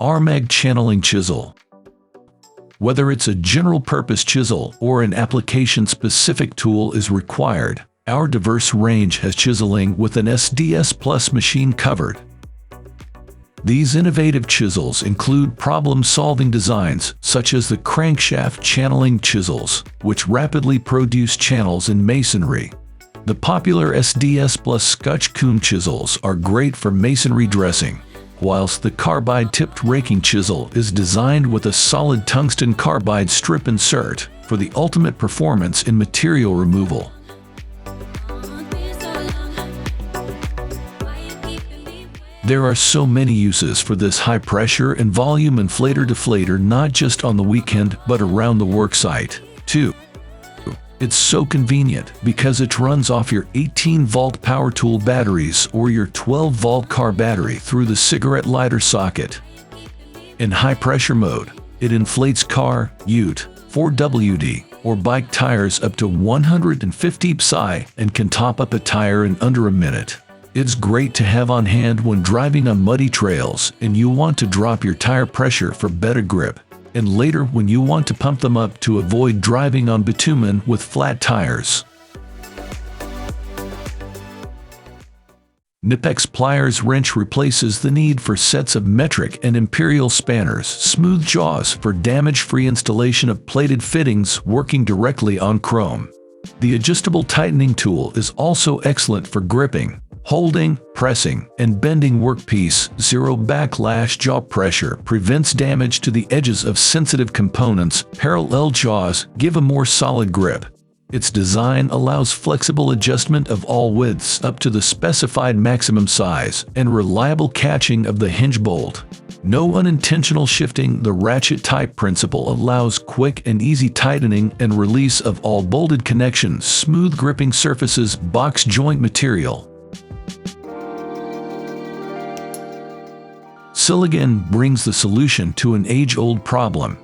Armeg Channeling Chisel. Whether it's a general-purpose chisel or an application-specific tool is required, our diverse range has chiseling with an SDS Plus machine covered. These innovative chisels include problem-solving designs such as the crankshaft channeling chisels, which rapidly produce channels in masonry. The popular SDS Plus Scotch Coon chisels are great for masonry dressing, whilst the carbide-tipped raking chisel is designed with a solid tungsten carbide strip insert for the ultimate performance in material removal. There are so many uses for this high-pressure and volume inflator deflator, not just on the weekend but around the worksite, too. It's so convenient because it runs off your 18-volt power tool batteries or your 12-volt car battery through the cigarette lighter socket. In high-pressure mode, it inflates car, ute, 4WD, or bike tires up to 150 psi and can top up a tire in under a minute. It's great to have on hand when driving on muddy trails and you want to drop your tire pressure for better grip, and later when you want to pump them up to avoid driving on bitumen with flat tires. KNIPEX Pliers Wrench replaces the need for sets of metric and imperial spanners, smooth jaws for damage-free installation of plated fittings working directly on chrome. The adjustable tightening tool is also excellent for gripping, holding, pressing, and bending workpiece. Zero backlash jaw pressure prevents damage to the edges of sensitive components. Parallel jaws give a more solid grip. Its design allows flexible adjustment of all widths up to the specified maximum size and reliable catching of the hinge bolt. No unintentional shifting. The ratchet-type principle allows quick and easy tightening and release of all bolted connections. Smooth gripping surfaces. Box joint material. Siligun brings the solution to an age-old problem.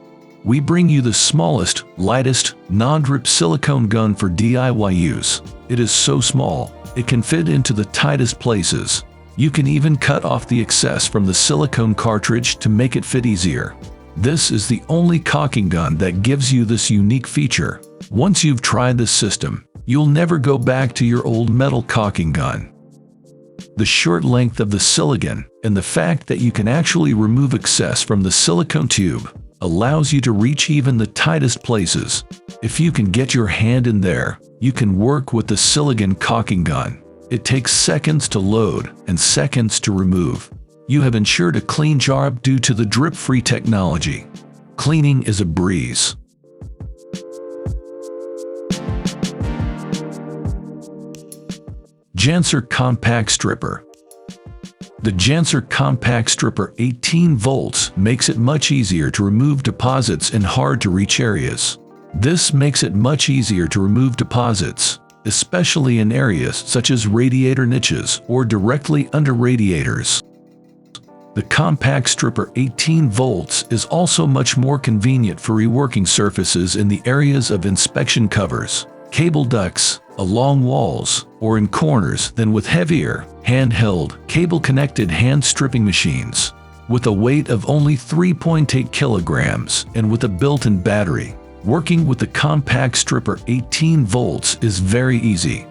We bring you the smallest, lightest, non-drip silicone gun for DIY use. It is so small, it can fit into the tightest places. You can even cut off the excess from the silicone cartridge to make it fit easier. This is the only caulking gun that gives you this unique feature. Once you've tried this system, you'll never go back to your old metal caulking gun. The short length of the Siligun and the fact that you can actually remove excess from the silicone tube allows you to reach even the tightest places. If you can get your hand in there, you can work with the Siligun caulking gun. It takes seconds to load and seconds to remove. You have ensured a clean job due to the drip-free technology. Cleaning is a breeze. Jancer Compact Stripper. The Jancer Compact Stripper 18 volts makes it much easier to remove deposits in hard-to-reach areas. This makes it much easier to remove deposits, especially in areas such as radiator niches or directly under radiators. The Compact Stripper 18 volts is also much more convenient for reworking surfaces in the areas of inspection covers, cable ducts, along walls, or in corners than with heavier, handheld, cable-connected hand stripping machines. With a weight of only 3.8 kilograms and with a built-in battery, working with the Compact Stripper 18 volts is very easy.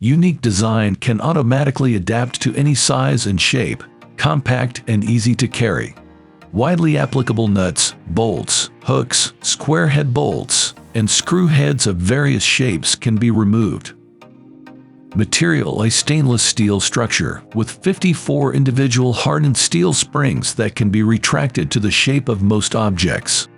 Unique design can automatically adapt to any size and shape, compact and easy to carry. Widely applicable nuts, bolts, hooks, square head bolts, and screw heads of various shapes can be removed. Material: a stainless steel structure with 54 individual hardened steel springs that can be retracted to the shape of most objects.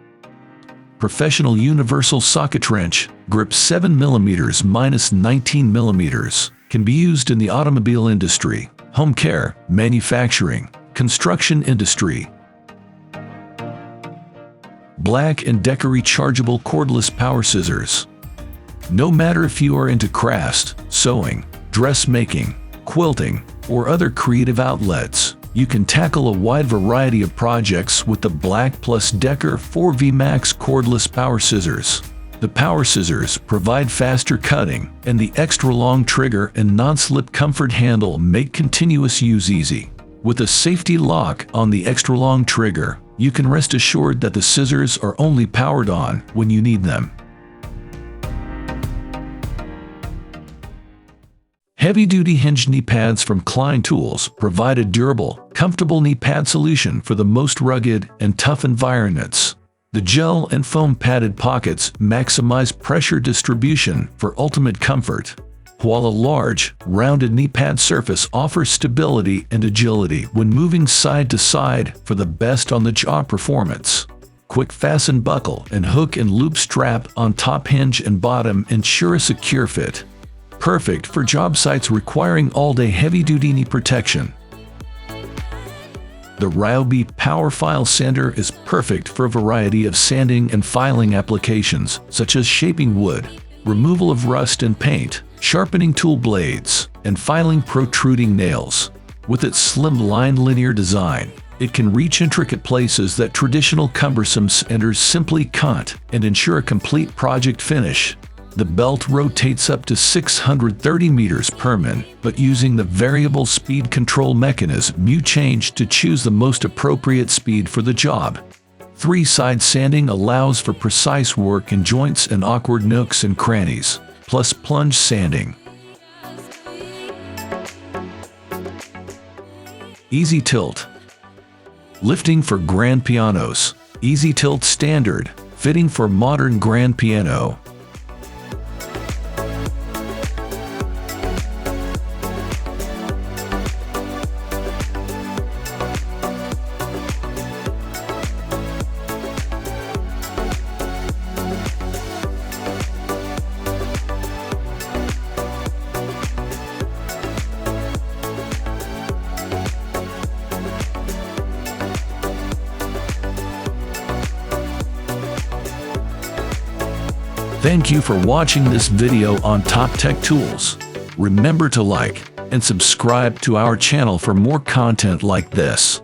Professional universal socket wrench, grip 7 mm minus 19 mm, can be used in the automobile industry, home care, manufacturing, construction industry. Black & Decker rechargeable cordless power scissors. No matter if you are into crafts, sewing, dressmaking, quilting, or other creative outlets, you can tackle a wide variety of projects with the Black + Decker 4V Max cordless power scissors. The power scissors provide faster cutting, and the extra long trigger and non-slip comfort handle make continuous use easy. With a safety lock on the extra long trigger, you can rest assured that the scissors are only powered on when you need them. Heavy-duty hinged knee pads from Klein Tools provide a durable, comfortable knee pad solution for the most rugged and tough environments. The gel and foam padded pockets maximize pressure distribution for ultimate comfort, while a large, rounded knee pad surface offers stability and agility when moving side to side for the best on-the-job performance. Quick fasten buckle and hook and loop strap on top hinge and bottom ensure a secure fit. Perfect for job sites requiring all-day heavy-duty knee protection. The Ryobi Power File Sander is perfect for a variety of sanding and filing applications, such as shaping wood, removal of rust and paint, sharpening tool blades, and filing protruding nails. With its slim-line linear design, it can reach intricate places that traditional cumbersome sanders simply can't and ensure a complete project finish. The belt rotates up to 630 meters per minute, but using the variable speed control mechanism, you change to choose the most appropriate speed for the job. 3-side sanding allows for precise work in joints and awkward nooks and crannies, plus plunge sanding. Easy tilt. Lifting for grand pianos. Easy tilt standard, fitting for modern grand piano. Thank you for watching this video on Top Tech Tools. Remember to like and subscribe to our channel for more content like this.